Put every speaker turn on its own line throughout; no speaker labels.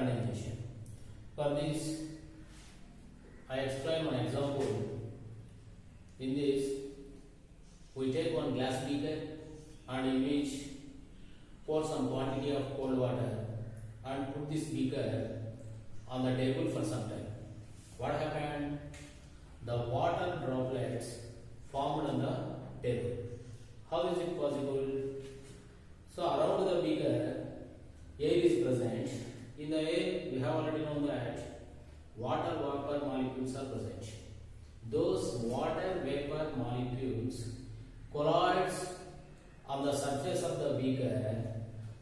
condensation. For this, I explain one example. In this, we take one glass beaker and in which pour some quantity of cold water and put this beaker on the table for some time. What happened? The water droplets formed on the table. How is it possible? So around the beaker, air is present. In the air, we have already known that water vapor molecules are present. Those water vapor molecules collides on the surface of the beaker.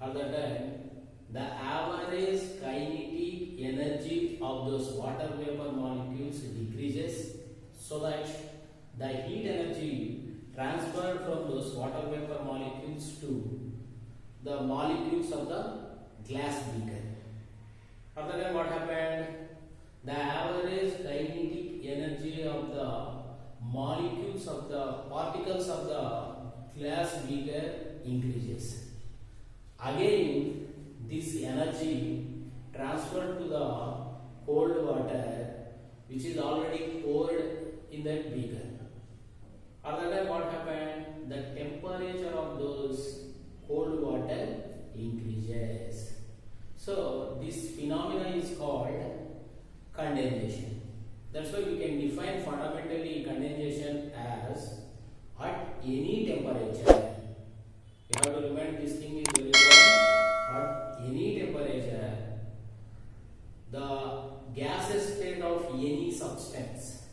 At the time, the average kinetic energy of those water vapor molecules decreases, so that the heat energy transferred from those water vapor molecules to the molecules of the glass beaker. At the time, what happened? The average kinetic energy of the molecules of the particles of the glass beaker increases. Again, this energy transferred to the cold water which is already poured in that beaker. At the time, what happened? The temperature of those cold water increases. So this phenomena is called condensation. That's why we can define fundamentally condensation as at any temperature. You have to remember this thing is very important. At any temperature, the gaseous state of any substance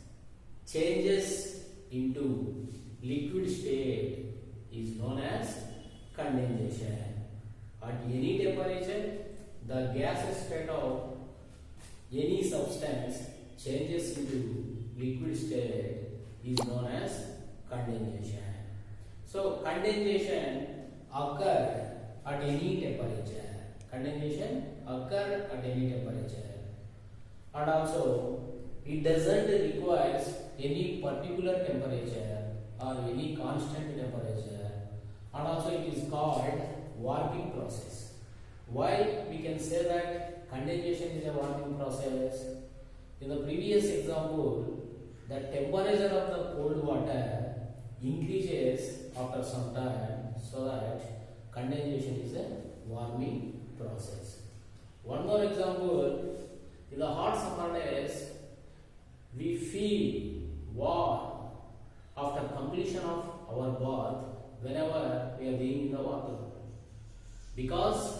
changes into liquid state is known as condensation. At any temperature, the gaseous state of any substance changes into liquid state is known as condensation. So condensation occur at any temperature. Condensation occur at any temperature. And also, it doesn't require any particular temperature or any constant temperature. And also, it is called warming process. Why we can say that condensation is a warming process? In the previous example, the temperature of the cold water increases after some time, so that condensation is a warming process. One more example, in the hot summer days, we feel warm after completion of our bath whenever we are being in the water, because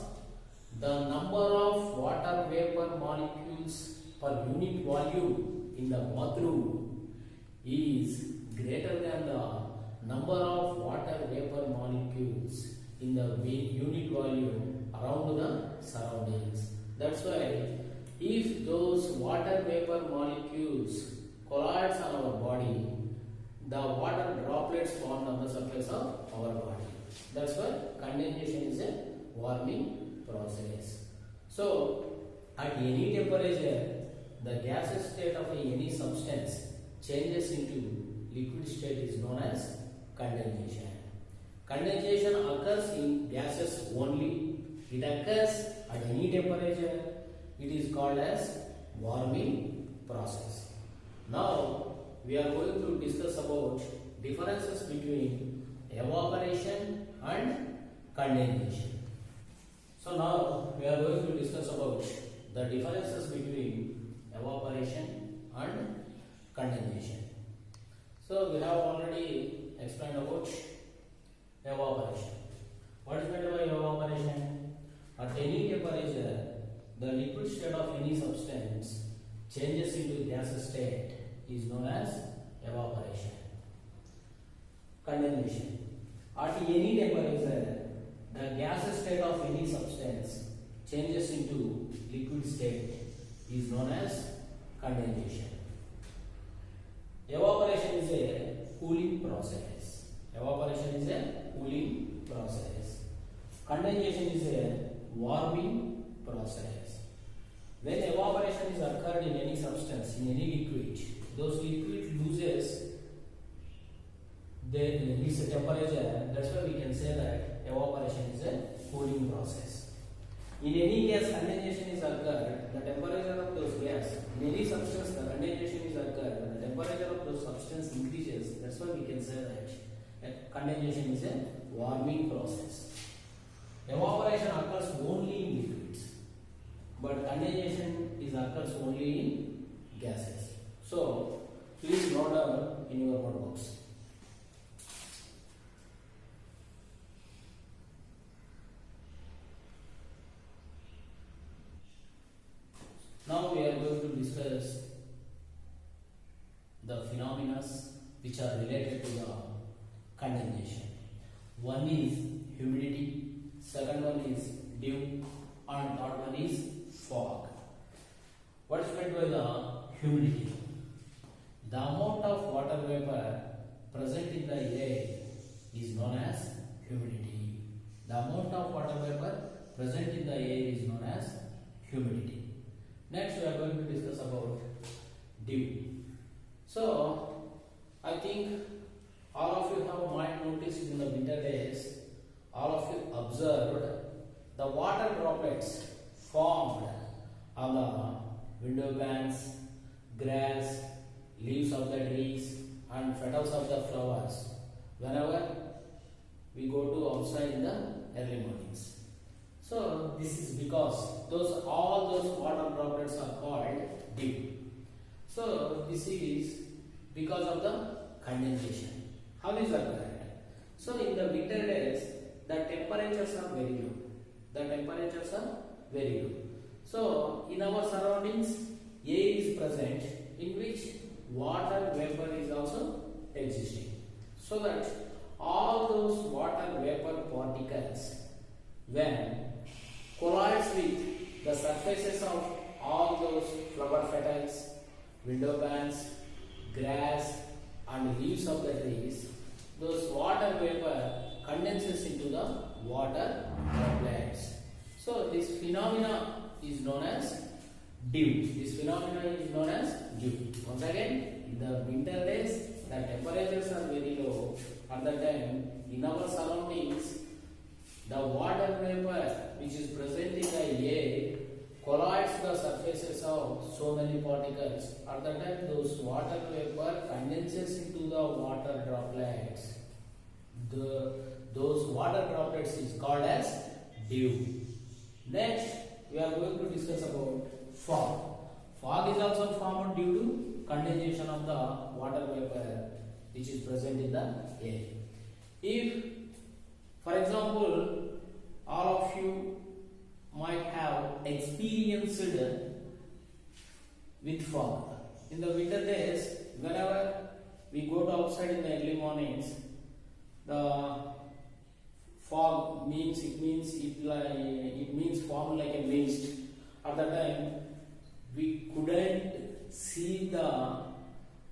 the number of water vapor molecules per unit volume in the bathroom is greater than the number of water vapor molecules in the unit volume around the surroundings. That's why if those water vapor molecules collides on our body, the water droplets formed on the surface of our body. That's why condensation is a warming process. So at any temperature, the gaseous state of any substance changes into liquid state is known as condensation. Condensation occurs in gases only. It occurs at any temperature. It is called as warming process. Now we are going to discuss about differences between evaporation and condensation. So now we are going to discuss about the differences between evaporation and condensation. So we have already explained about evaporation. What is meant by evaporation? At any temperature, the liquid state of any substance changes into gaseous state is known as evaporation. Condensation. At any temperature, the gaseous state of any substance changes into liquid state is known as condensation. Evaporation is a cooling process. Evaporation is a cooling process. Condensation is a warming process. When evaporation is occurred in any substance, in any liquid, those liquid loses this temperature. That's why we can say that evaporation is a cooling process. In any case, condensation is occurred condensation is a warming process. Evaporation occurs only in liquids, but condensation occurs only in gases. So please note down in your notebooks. Now we are going to discuss the phenomena which are related to the condensation. One is humidity, second one is dew, and third one is fog. What is meant by the humidity? The amount of water vapor present in the air is known as humidity. The amount of water vapor present in the air is known as humidity. Next, we are going to discuss about dew. So, I think all of you might noticed in the winter days, all of you observed the water droplets formed on the window panes, grass, leaves of the trees, and petals of the flowers whenever we go to outside in the early mornings. So this is because all those water droplets are called dew. So this is because of the condensation. How is that correct? So in the winter days, the temperatures are very low. The temperatures are very low. So in our surroundings, air is present in which water vapor is also existing. So that all those water vapor particles, when collides with the surfaces of all those flower petals, window panes, grass, and leaves of the trees, those water vapor condenses into the water droplets. So this phenomena is known as dew. This phenomena is known as dew. Once again, in the winter days, the temperatures are very low. At that time, in our surroundings, the water vapor which is present in the air collides the surfaces of so many particles. At that time, those water vapor condenses into the water droplets. Those water droplets is called as dew. Next, we are going to discuss about fog. Fog is also formed due to condensation of the water vapor which is present in the air. If, for example, all of you might have experienced with fog. In the winter days, whenever we go to outside in the early mornings, the fog means formed like a mist. At that time, we couldn't see the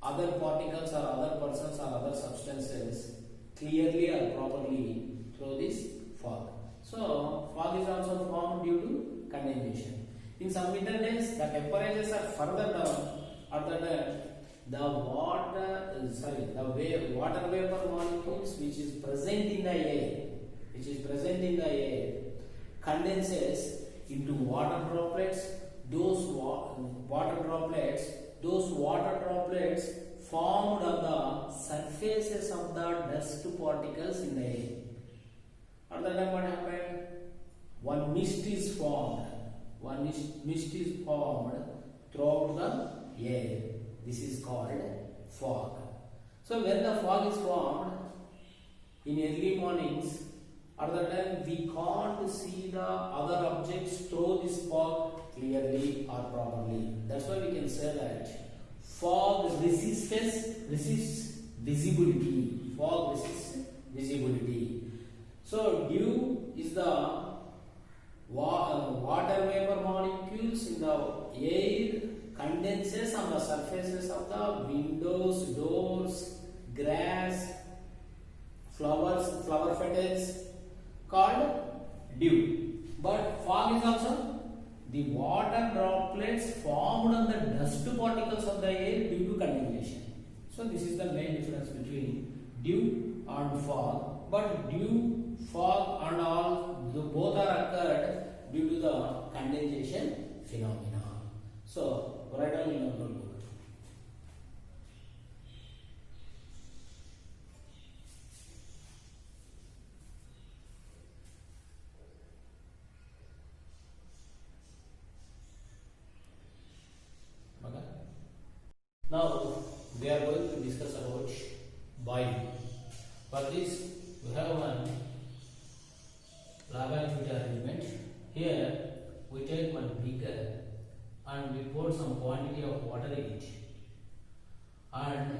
other particles or other persons or other substances clearly or properly through this fog. So, fog is also formed due to condensation. In some winter days, the temperatures are further down. At that time, the water vapor molecules which is present in the air, condenses into water droplets. Those water droplets formed on the surfaces of the dust particles in the air. At that time, what happened? One mist is formed. Throughout the air. This is called fog. So when the fog is formed in early mornings, at that time we can't see the other objects through this fog clearly or properly. That's why we can say that fog resists visibility. Fog resists visibility. So dew is the water vapor molecules in the air condenses on the surfaces of the windows, doors, grass, flower petals called dew. But fog is also the water droplets formed on the dust particles of the air due to condensation. So this is the main difference between dew and fog. But dew, fog and all both are occurred due to the condensation phenomena. So write down in your notebook. Now we are going to discuss about boiling. For this we have one lab activity arrangement. Here we take one beaker and we pour some quantity of water in it, and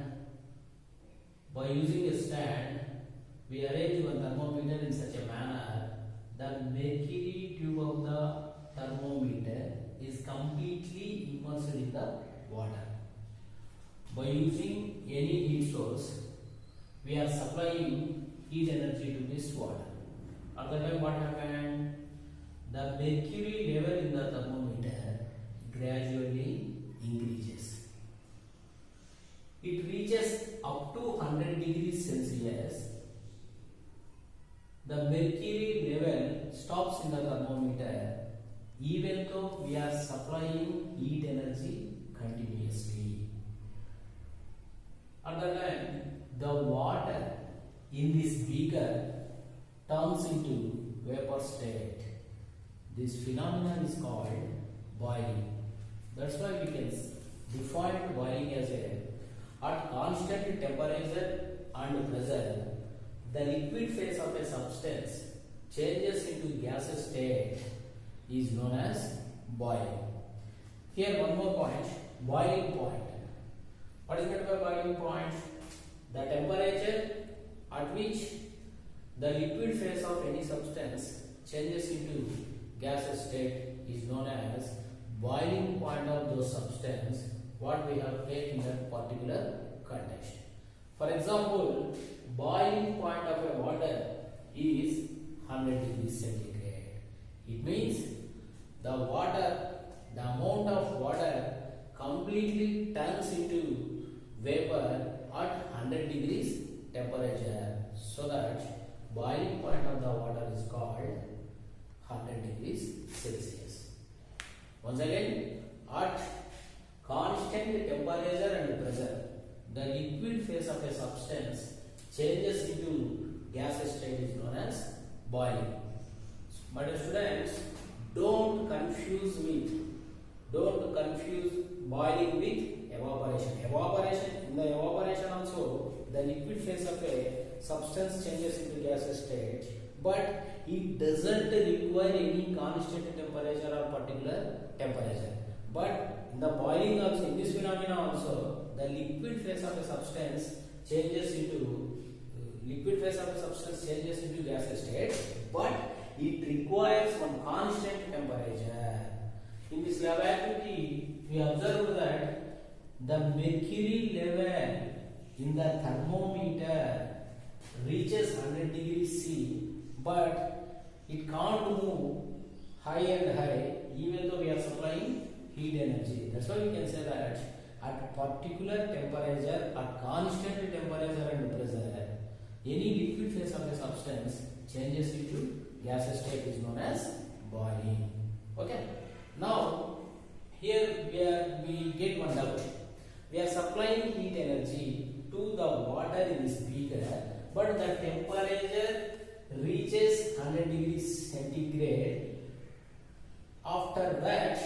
by using a stand we arrange one thermometer in such a manner that mercury tube of the thermometer is completely immersed in the water. By using any heat source, we are supplying heat energy to this water. At the time what happened? The mercury level in the thermometer gradually increases. It reaches up to 100 degrees Celsius. The mercury level stops in the thermometer even though we are supplying heat energy continuously. At the time, the water in this beaker turns into vapor state. This phenomenon is called boiling. That's why we can define boiling as at constant temperature and pressure, the liquid phase of a substance changes into gaseous state is known as boiling. Here one more point, boiling point. What is meant by boiling point? The temperature at which the liquid phase of any substance changes into gaseous state is known as boiling point of those substance what we have taken in that particular context. For example, boiling point of a water is 100 degrees centigrade. It means the amount of water completely turns into vapor at 100 degrees temperature, so that boiling point of the water is called 100 degrees Celsius. Once again, at constant temperature and pressure, the liquid phase of a substance changes into gaseous state is known as boiling. My dear students, don't confuse boiling with evaporation. In the evaporation also, the liquid phase of a substance changes into gaseous state, but it doesn't require any constant temperature or particular temperature. But in the boiling also, in this phenomena also, the liquid phase of a substance changes into gaseous state, but it requires one constant temperature. In this lab activity, we observed that the mercury level in the thermometer reaches 100 degrees C, but it can't move high and high even though we are supplying heat energy. That's why we can say that at particular temperature, at constant temperature and pressure, any liquid phase of a substance changes into gaseous state is known as boiling. Okay. Now, here we get one doubt. We are supplying heat energy to the water in this beaker, but the temperature reaches 100 degrees centigrade. After that,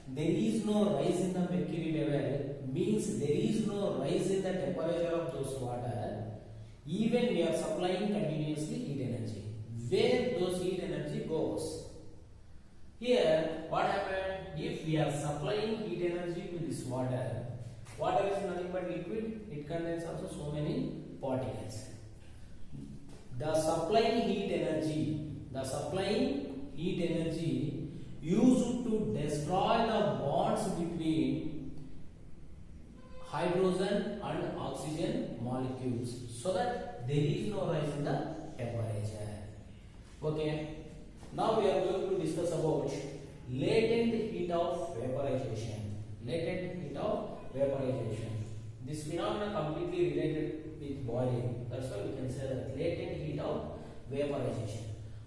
there is no rise in the mercury level, means there is no rise in the temperature of those water. Even we are supplying continuously heat energy. Where those heat energy goes? Here, what happened? If we are supplying heat energy to this water, water is nothing but liquid. It contains also so many particles. The supplying heat energy used to destroy the bonds between hydrogen and oxygen molecules, so that there is no rise in the temperature. Okay. Now we are going to discuss about latent heat of vaporization. This phenomenon completely related with boiling. That's why we can say that latent heat of vaporization.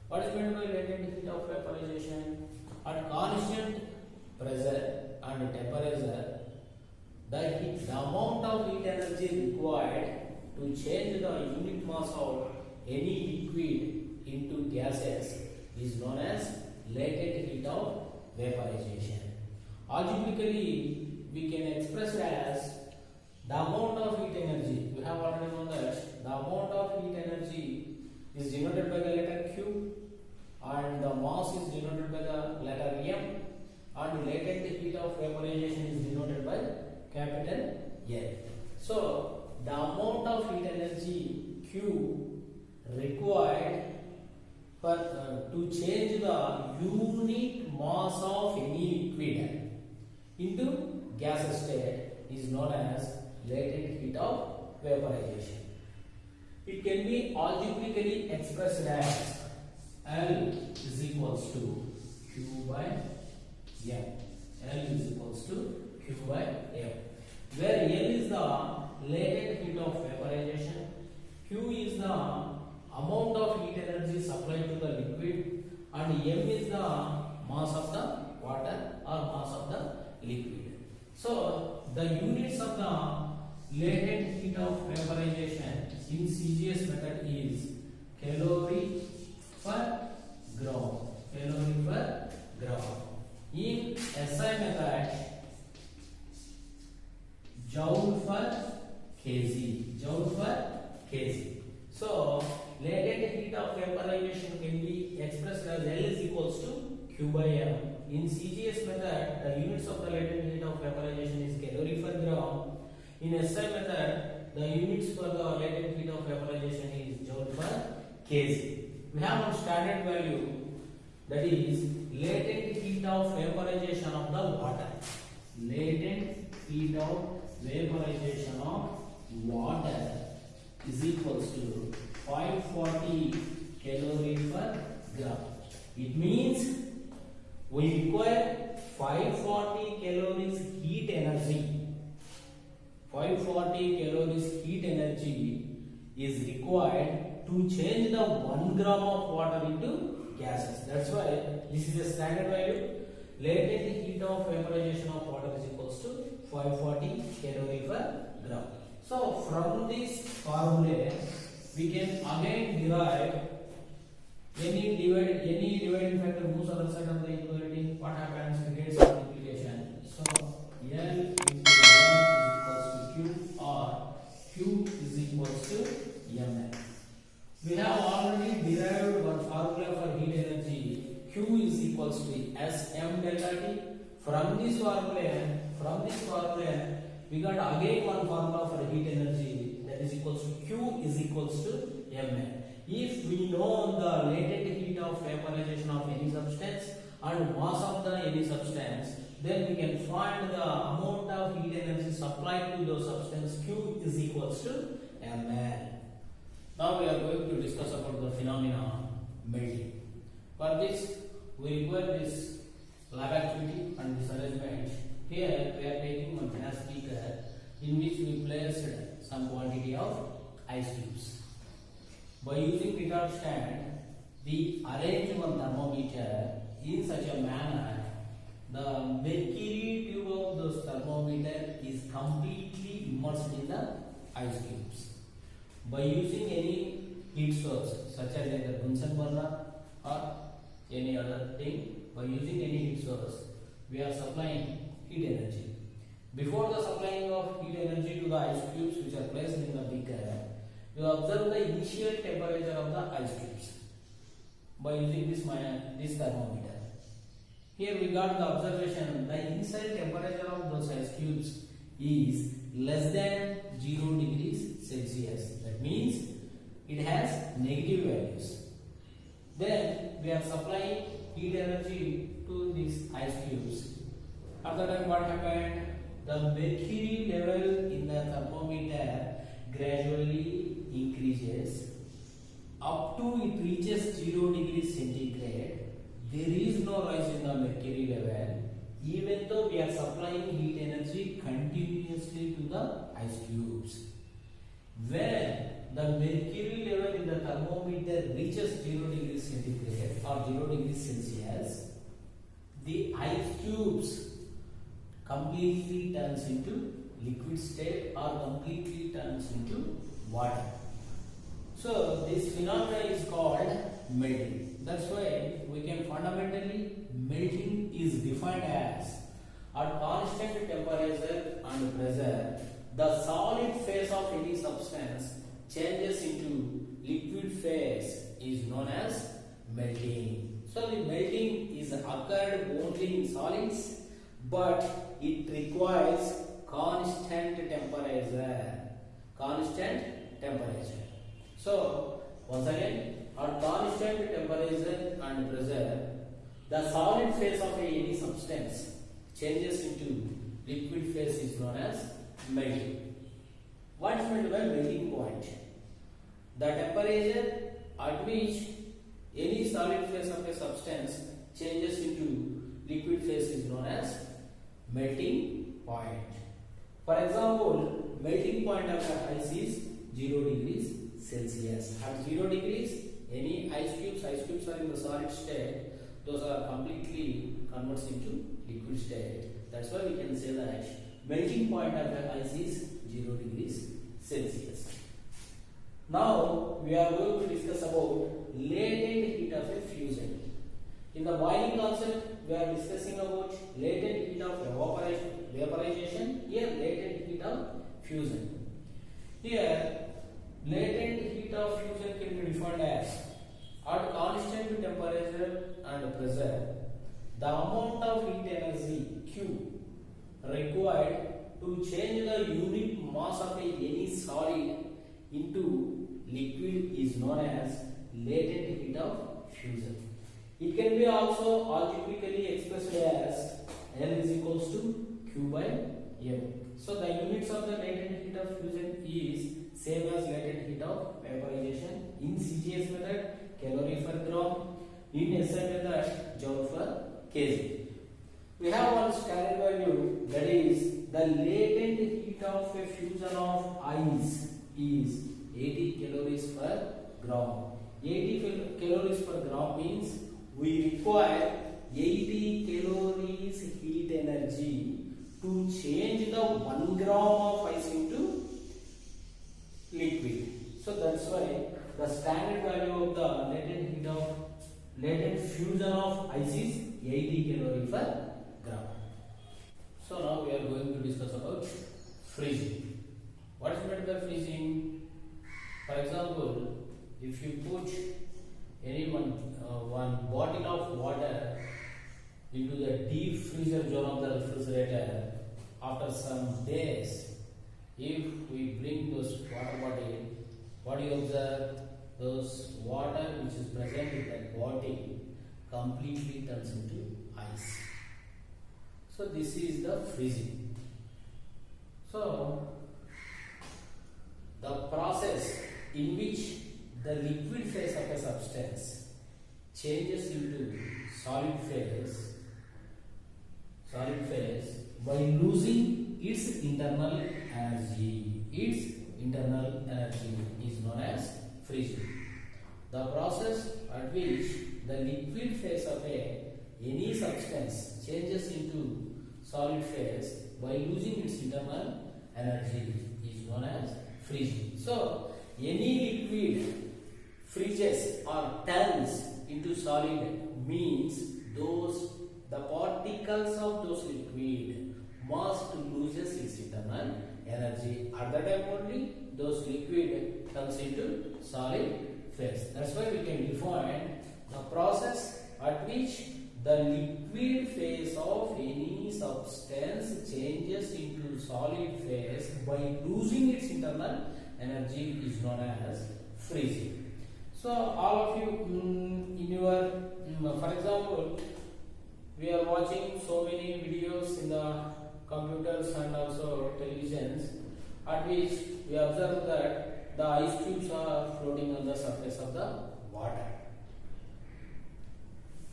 What is meant by latent heat of vaporization? At constant pressure and temperature, the amount of heat energy required to change the unit mass of any liquid into gases is known as latent heat of vaporization. Algebraically, we can express as the amount of heat energy, we have already known that the amount of heat energy is denoted by the letter Q, and the mass is denoted by the letter M, and latent heat of vaporization is denoted by capital L. So the amount of heat energy Q required for to change the unit mass of any liquid into gaseous state is known as latent heat of vaporization. It can be algebraically expressed as L is equals to Q by M. L is equals to Q by M, where L is the latent heat of vaporization, Q is the amount of heat energy supplied to the liquid, and M is the mass of the water or mass of the liquid. So the units of the latent heat of vaporization in CGS method is calorie per gram. Calorie per gram. In SI method, joule per kg. Joule per kg. So latent heat of vaporization can be expressed as L is equals to Q by M. In CGS method, the units of the latent heat of vaporization is calorie per gram. In SI method, the units for the latent heat of vaporization is joule per kg. We have one standard value, that is latent heat of vaporization of the water. Latent heat of vaporization of water is equals to 540 calorie per gram. It means we require 540 calories heat energy. 540 calories heat energy is required to change the 1 gram of water into gases. That's why this is a standard value. Latent heat of vaporization of water is equals to 540 calorie per gram. So from this formula, we can again derive any dividing factor moves other side of the equality. What happens? We get some multiplication. So L into M is equals to Q, or Q is equals to Mn. We have already derived one formula for heat energy. Q is equals to Sm delta T. From this formula, we got again one formula for heat energy, that is equals to Q is equals to Mn. If we know the latent heat of vaporization of any substance and mass of the any substance, then we can find the amount of heat energy supplied to those substance. Q is equals to Mn. Now we are going to discuss about the phenomena melting. For this, we require this lab activity and this arrangement. Here we are taking one glass beaker in which we placed some quantity of ice cubes. By using pitot stand, we arrange one thermometer in such a manner the mercury tube of this thermometer is completely immersed in the ice cubes. By using any heat source such as like a Bunsen burner or any other thing, by using any heat source, we are supplying heat energy. Before the supplying of heat energy to the ice cubes which are placed in the beaker, you observe the initial temperature of the ice cubes by using this thermometer. Here we got the observation, the initial temperature of those ice cubes is less than 0 degrees Celsius. That means it has negative values. Then we are supplying heat energy to these ice cubes. At the time what happened? The mercury level in the thermometer gradually increases up to it reaches 0 degrees centigrade. There is no rise in the mercury level, even though we are supplying heat energy continuously to the ice cubes. When the mercury level in the thermometer reaches 0 degrees centigrade or 0 degrees Celsius, the ice cubes completely turns into liquid state or completely turns into water. So this phenomena is called melting. That's why we can fundamentally melting is defined as at constant temperature and pressure the solid phase of any substance changes into liquid phase is known as melting. So the melting is occurred only in solids, but it requires constant temperature. Constant temperature. So once again, at constant temperature and pressure, the solid phase of any substance changes into liquid phase is known as melting. What is meant by melting point? The temperature at which any solid phase of a substance changes into liquid phase is known as melting point. For example, melting point of ice is 0 degrees Celsius. At 0 degrees, any ice cubes are in the solid state, those are completely converts into liquid state. That's why we can say that melting point of the ice is 0 degrees Celsius. Now we are going to discuss about latent heat of a fusion. In the boiling concept, we are discussing about latent heat of vaporization. Here, latent heat of fusion. Here, latent heat of fusion can be defined as at constant temperature and pressure, the amount of heat energy Q required to change the unit mass of any solid into liquid is known as latent heat of fusion. It can be also algebraically expressed as L is equals to Q by M. So the units of the latent heat of fusion is same as latent heat of vaporization. In CGS method, calorie per gram. In SI method, joule per kg. We have one standard value, that is the latent heat of a fusion of ice is 80 calories per gram. 80 calories per gram means we require 80 calories heat energy to change the 1 gram of ice into liquid. So that's why the standard value of the latent fusion of ice is 80 calories per gram. So now we are going to discuss about freezing. What is meant by freezing? For example, if you put one bottle of water into the deep freezer zone of the refrigerator, after some days, if we bring those water bottle, what do you observe? Those water which is present in that bottle completely turns into ice. So this is the freezing. So the process in which the liquid phase of a substance changes into solid phase by losing its internal energy. Its internal energy is known as freezing. The process at which the liquid phase of any substance changes into solid phase by losing its internal energy is known as freezing. So any liquid freezes or turns into solid means the particles of those liquid must loses its internal energy. At that time only those liquid turns into solid phase. That's why we can define the process at which the liquid phase of any substance changes into solid phase by losing its internal energy is known as freezing. So all of you in your for example, we are watching so many videos in the computers and also televisions, at which we observe that the ice cubes are floating on the surface of the water.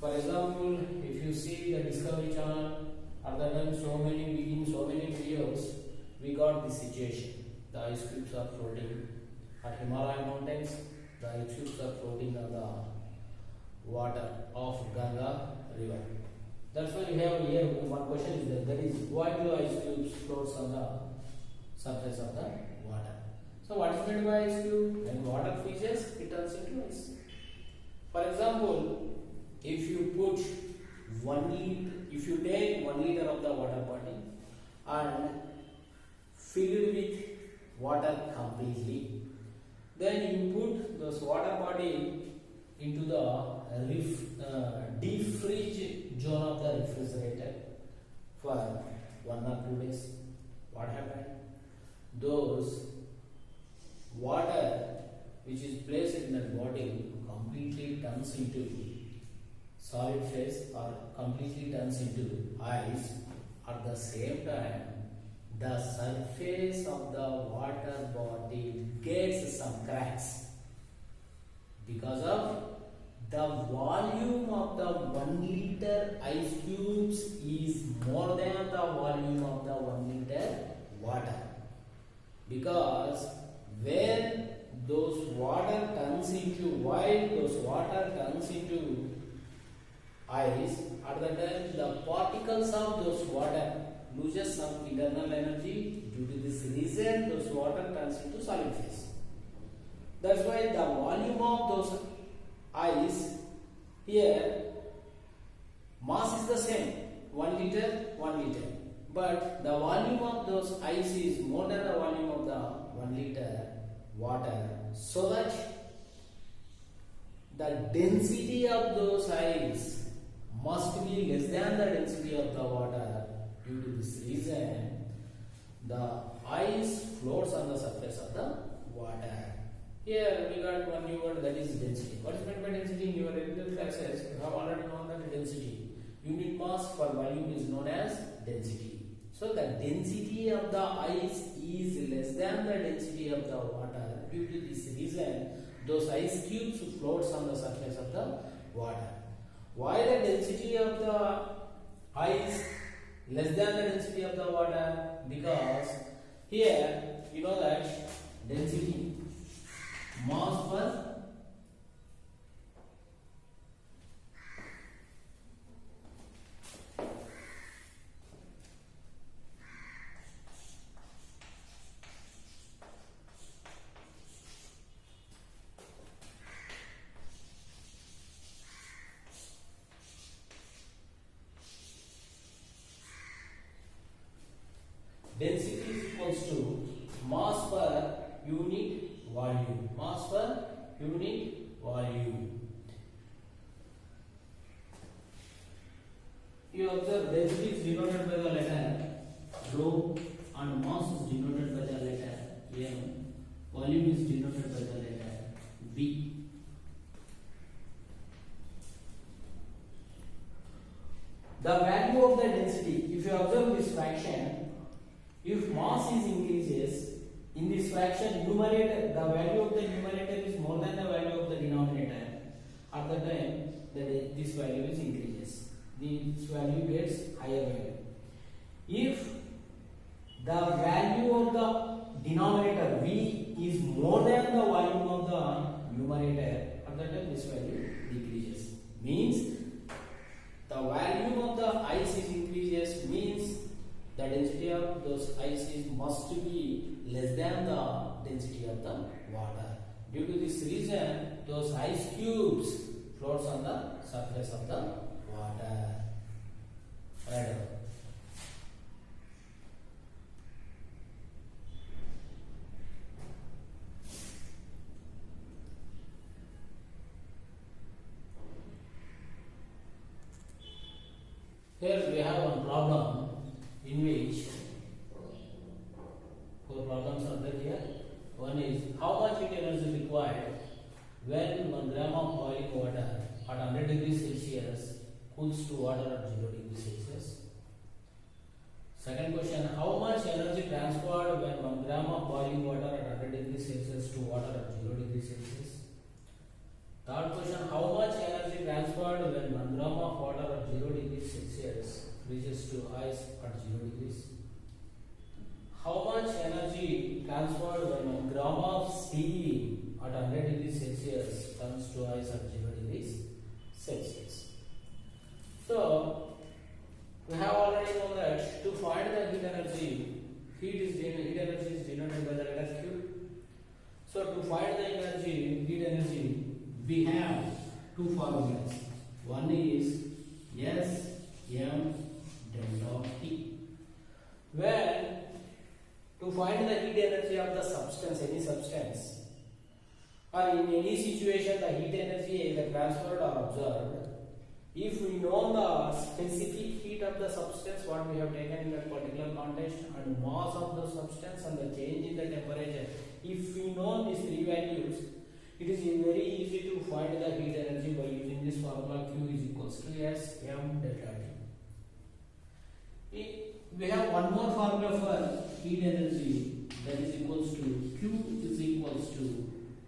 For example, if you see the Discovery Channel, other than so many videos, we got this situation. The ice cubes are floating at Himalayan mountains. The ice cubes are floating on the water of Ganga river. That's why we have here one question is that is why do ice cubes float on the surface of the water? So what is meant by ice cube? When water freezes, it turns into ice. For example, if you take 1 liter of the water bottle and fill it with water completely. Then you put those water body into the deep fridge zone of the refrigerator for 1 or 2 days. What happened? Those water which is placed in that bottle completely turns into solid phase or completely turns into ice. At the same time, the surface of the water bottle gets some cracks because of the volume of the 1 liter ice cubes is more than the volume of the 1 liter water. Because when those water turns into ice, at the time the particles of those water loses some internal energy. Due to this reason, those water turns into solid phase. That's why the volume of those ice here, mass is the same, 1 liter, 1 liter. But the volume of those ice is more than the volume of the 1 liter water. So that the density of those ice must be less than the density of the water. Due to this reason, the ice floats on the surface of the water. Here we got one new word, that is density. What is meant by density? In your elementary classes, you have already known that density. Unit mass per volume is known as density. So the density of the ice is less than the density of the water. Due to this reason, those ice cubes floats on the surface of the water. Why the density of the ice less than the density of the water? Because here you know that density, mass per density is equals to mass per unit volume. Mass per unit volume. You observe density is denoted by the letter rho and mass is denoted by the letter m. Volume is denoted by the letter v. The value of the density, if you observe this fraction, if mass is increases in this fraction, numerator, the value of the numerator is more than the value of the denominator. At the time, this value is increases. This value gets higher value. If the value of the denominator v is more than the volume of the numerator, at the time this value decreases. Means the value of the ice is increases, means the density of those ices must be less than the density of the water. Due to this reason, those ice cubes floats on the surface of the water. Right. Here we have one problem in which 4 problems are there here. One is how much heat energy required when 1 gram of boiling water at 100 degrees Celsius cools to water at 0 degrees Celsius. Second question, how much energy transferred when 1 gram of boiling water at 100 degrees Celsius to water at 0 degrees Celsius. Third question, how much energy transferred when 1 gram of water at 0 degrees Celsius freezes to ice at 0 degrees. How much energy transferred when 1 gram of steam at 100 degrees Celsius turns to ice at 0 degrees Celsius. So, we have already known that to find the heat energy, heat energy is denoted by the letter Q. So, to find the heat energy, we have two formulas. One is S M delta T. Where to find the heat energy of the substance, any substance, or in any situation the heat energy is either transferred or observed, if we know the specific heat of the substance what we have taken in that particular context and mass of the substance and the change in the temperature, if we know these three values, it is very easy to find the heat energy by using this formula Q is equals to S m delta T. We have one more formula for heat energy, that is equals to Q is equals to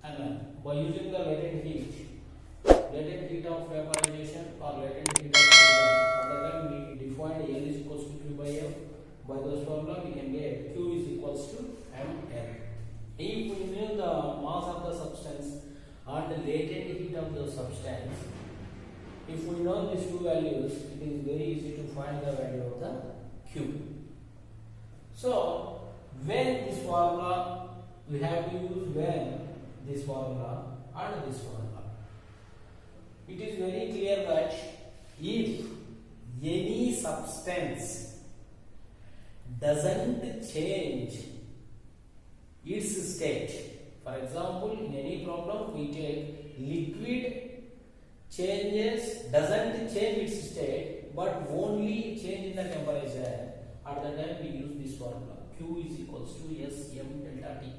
Mn. By using the latent heat of vaporization or latent heat of fusion, at the time we defined L is equals to Q by F. By those formula we can get Q is equals to Ml. If we know the mass of the substance or the latent heat of the substance, if we know these two values, it is very easy to find the value of the Q. So, when this formula, we have to use when this formula and this formula. It is very clear that if any substance doesn't change its state, for example, in any problem we take liquid doesn't change its state but only change in the temperature, at the time we use this formula Q is equals to S m delta T.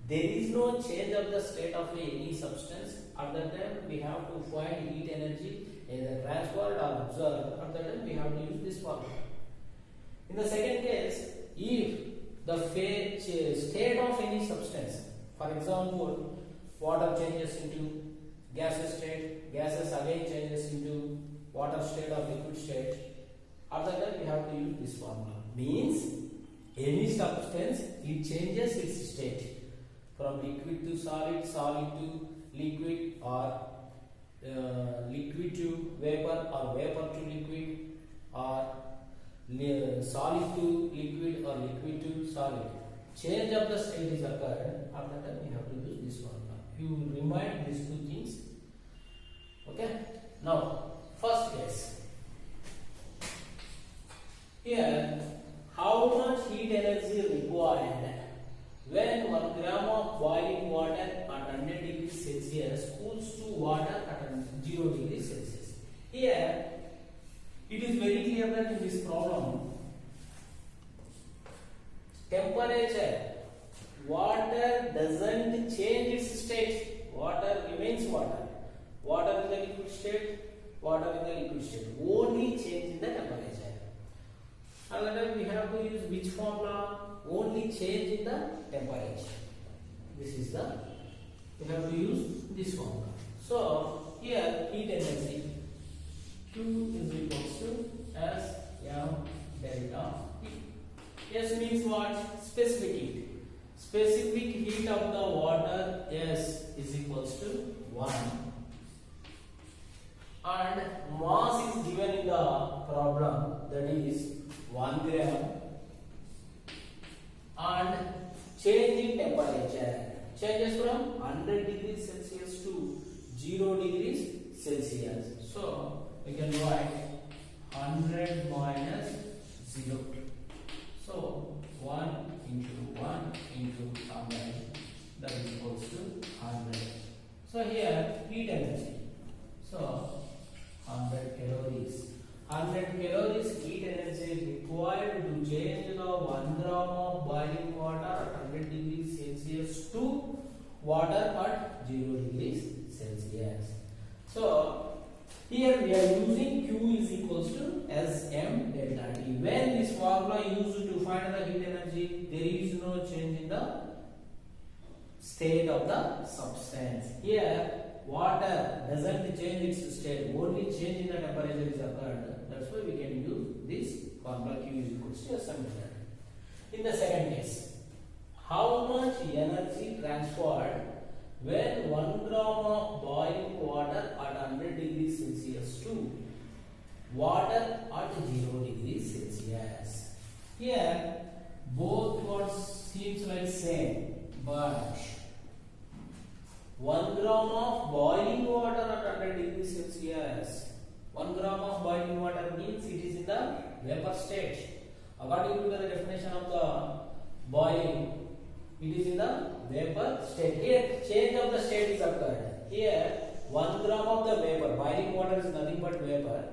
There is no change of the state of any substance, at the time we have to find heat energy either transferred or observed, at the time we have to use this formula. In the second case, if the state of any substance, for example, water changes into gaseous state, gases again changes into water state or liquid state, at the time we have to use this formula. Means any substance, it changes its state from liquid to solid, solid to liquid, or liquid to vapor, or vapor to liquid, or solid to liquid, or liquid to solid. Change of the state is occurred, after that we have to use this formula. You remind these two things. Okay. Now, first case. Here, how much heat energy required when 1 gram of boiling water at 100 degrees Celsius cools to water at 0 degrees Celsius? Here, it is very clear that in this problem, temperature, water doesn't change its state. Water remains water. Water in the liquid state, water in the liquid state. Only change in the temperature. Another we have to use which formula? Only change in the temperature. This is the, we have to use this formula. So here heat energy Q is equals to S m delta T. S means what? Specific heat. Specific heat of the water S is equals to 1. And mass is given in the problem, that is 1 gram, and change in temperature changes from 100 degrees Celsius to 0 degrees Celsius. So we can write 100 minus 0. So 1 into 1 into 100, that is equals to 100. So here heat energy. So 100 calories. 100 calories heat energy required to change the 1 gram of boiling water at 100 degrees Celsius to water at 0 degrees Celsius. So here we are using Q is equals to Sm delta T. When this formula used to find the heat energy, there is no change in the state of the substance. Here water doesn't change its state, only change in the temperature is occurred. That's why we can use this formula Q is equals to Sm delta T. In the second case, how much energy transferred when 1 gram of boiling water at 100 degrees Celsius to water at 0 degrees Celsius? Here both words seems like same, but 1 gram of boiling water at 100 degrees Celsius. 1 gram of boiling water means it is in the vapor state. According to the definition of the boiling, it is in the vapor state. Here change of the state is occurred. Here 1 gram of the vapor, boiling water is nothing but vapor.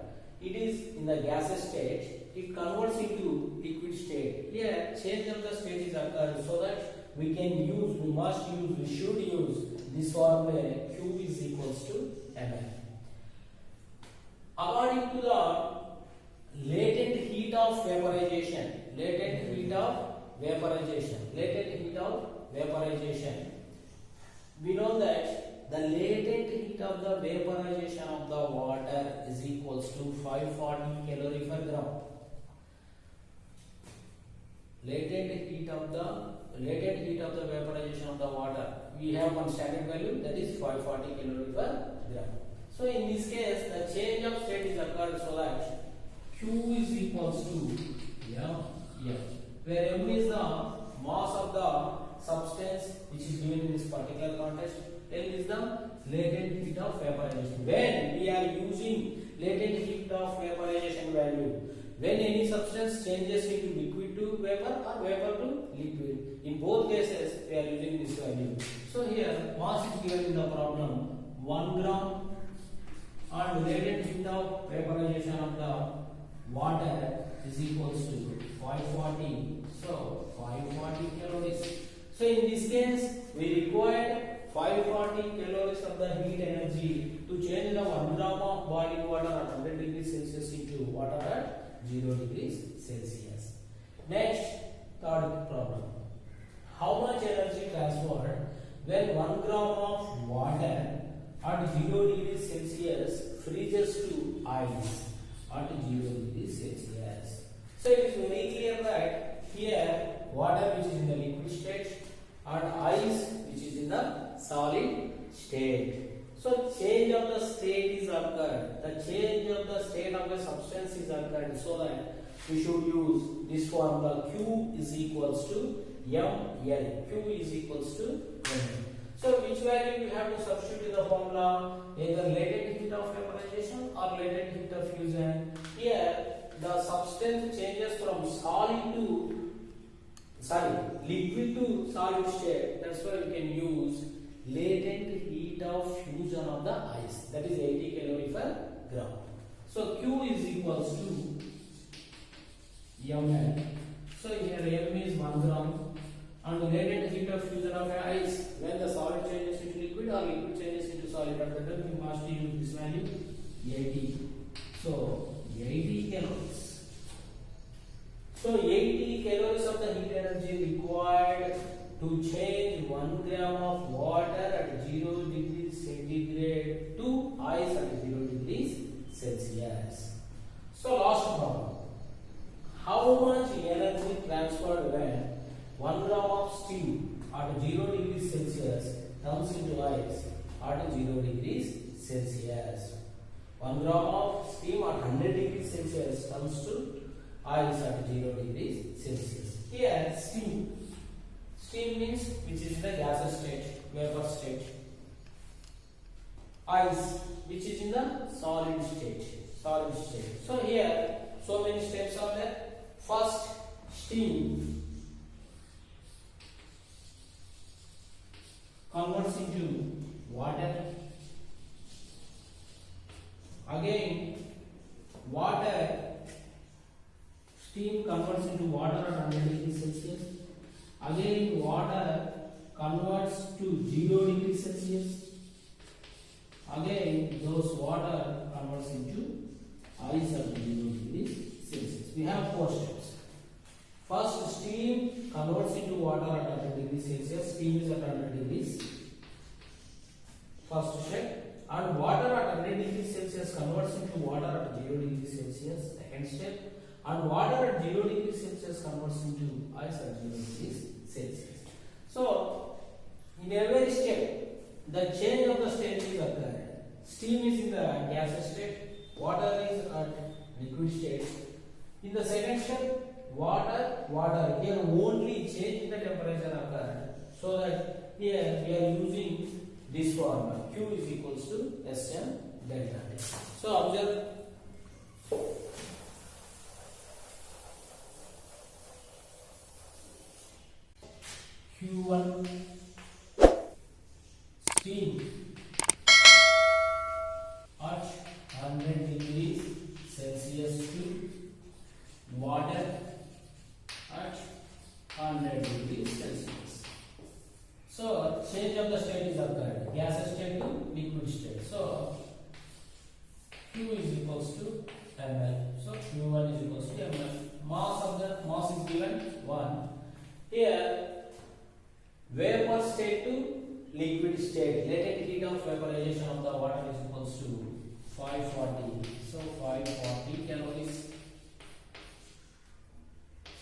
It is in the gaseous state. It converts into liquid state. Here change of the state is occurred, so that we can use, we must use, we should use this formula Q is equals to ml. According to the latent heat of vaporization, we know that the latent heat of the vaporization of the water is equals to 540 calorie per gram. Latent heat of the vaporization of the water, we have one standard value, that is 540 calorie per gram. So in this case, the change of state is occurred, so that Q is equals to M, where M is the mass of the substance which is given in this particular context. L is the latent heat of vaporization. When we are using latent heat of vaporization value, when any substance changes into liquid to vapor or vapor to liquid, in both cases we are using this value. So here mass is given in the problem 1 gram, and latent heat of vaporization of the water is equals to 540. So 540 calories. So in this case, we required 540 calories of the heat energy to change the 1 gram of boiling water at 100 degrees Celsius into water at 0 degrees Celsius. Next, third problem. How much energy transferred when 1 gram of water at 0 degrees Celsius freezes to ice at 0 degrees Celsius? So it is very clear that here water which is in the liquid state and ice which is in the solid state. So change of the state is occurred. The change of the state of the substance is occurred, so that we should use this formula Q is equals to ml. Q is equals to ml. So which value we have to substitute in the formula? Either latent heat of vaporization or latent heat of fusion. Here the substance changes from liquid to solid state. That's why we can use latent heat of fusion of the ice, that is 80 calorie per gram. So Q is equals to ml. So here m is 1 gram, and the latent heat of fusion of ice, when the solid changes into liquid or liquid changes into solid, at the time we must use this value 80. So 80 calories. So 80 calories of the heat energy required to change 1 gram of water at 0 degrees centigrade to ice at 0 degrees Celsius. So last problem. How much energy transferred when 1 gram of steam at 0 degrees Celsius turns into ice at 0 degrees Celsius? 1 gram of steam at 100 degrees Celsius turns to ice at 0 degrees Celsius. Here steam means which is in the gaseous state, vapor state. Ice which is in the solid state. So here so many steps are there. First, steam converts into water. Again, steam converts into water at 100 degrees Celsius. Again, water converts to 0 degrees Celsius. Again, those water converts into ice at 0 degrees Celsius. We have 4 steps. First, steam converts into water at 100 degrees Celsius. Steam is at 100 degrees. First step. And water at 100 degrees Celsius converts into water at 0 degrees Celsius. Second step. And water at 0 degrees Celsius converts into ice at 0 degrees Celsius. So, in every step, the change of the state is occurred. Steam is in the gaseous state, water is at liquid state. In the second step, water, here only change in the temperature occurred. So that here we are using this formula. Q is equals to Sm delta T. So observe. Q1 steam at 100 degrees Celsius to water at 100 degrees Celsius. So change of the state is occurred, gas state to liquid state. So Q is equals to ml. So Q1 is equals to ml. Mass is given 1. Here vapor state to liquid state, latent heat of vaporization of the water is equals to 540. So 540 calories.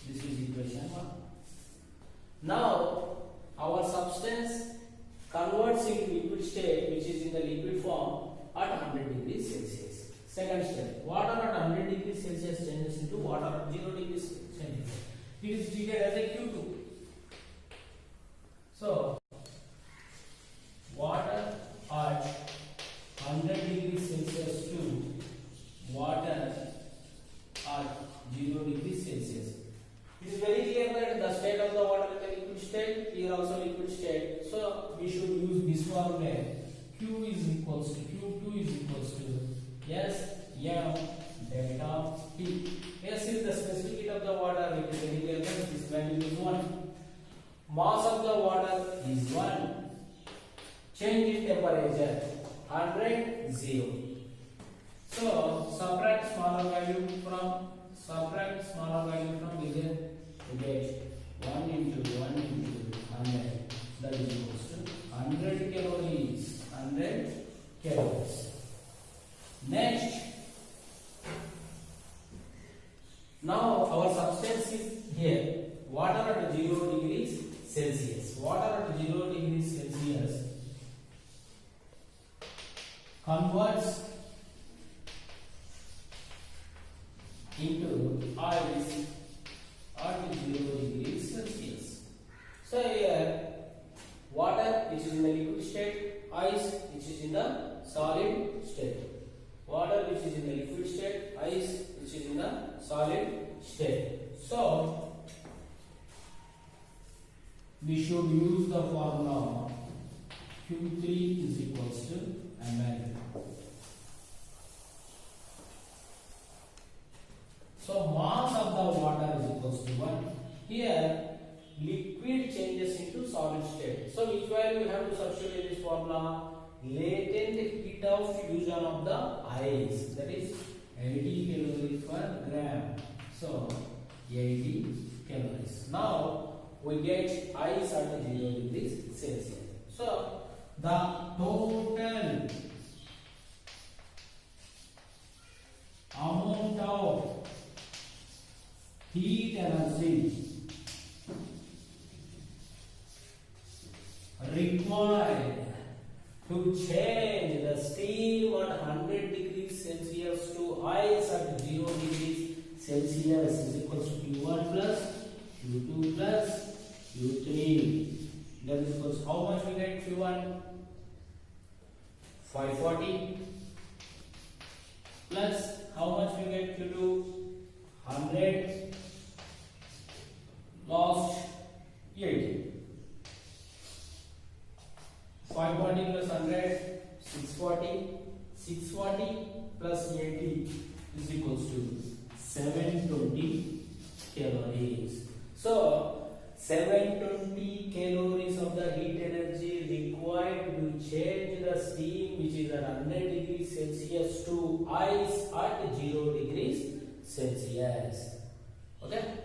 This is equation 1. Now our substance converts into liquid state, which is in the liquid form, at 100 degrees Celsius. Second step, water at 100 degrees Celsius changes into water at 0 degrees centigrade. It is treated as a Q2. So water at 100 degrees Celsius to water at 0 degrees Celsius. It is very clear that the state of the water in the liquid state, here also liquid state. So we should use this formula. Q is equals to Q2 is equals to S M delta T. S is the specific heat of the water. It is very clear that this value is 1. Mass of the water is 1. Change in temperature 100 0. So subtract smaller value from here to get 1 into 1 into 100. That is equals to 100 calories. 100 calories. Next, now our substance is here. Water at 0 degrees Celsius. Water at 0 degrees Celsius converts into ice at 0 degrees Celsius. So here water which is in the liquid state, ice which is in the solid state. Water which is in the liquid state, ice which is in the solid state. So we should use the formula Q3 is equals to ml. So mass of the water is equals to 1. Here liquid changes into solid state. So which value we have to substitute in this formula? Latent heat of fusion of the ice, that is 80 calories per gram. So 80 calories. Now we get ice at 0 degrees Celsius. So the total amount of heat energy required to change the steam at 100 degrees Celsius to ice at 0 degrees Celsius is equals to Q1 plus Q2 plus Q3. That is equals how much we get Q1? 540 plus how much we get Q2? 100 lost 80. 540 plus 100, 640. 640 plus 80 is equals to 720 calories. So 720 calories of the heat energy required to change the steam which is at 100 degrees Celsius to ice at 0 degrees Celsius. Okay.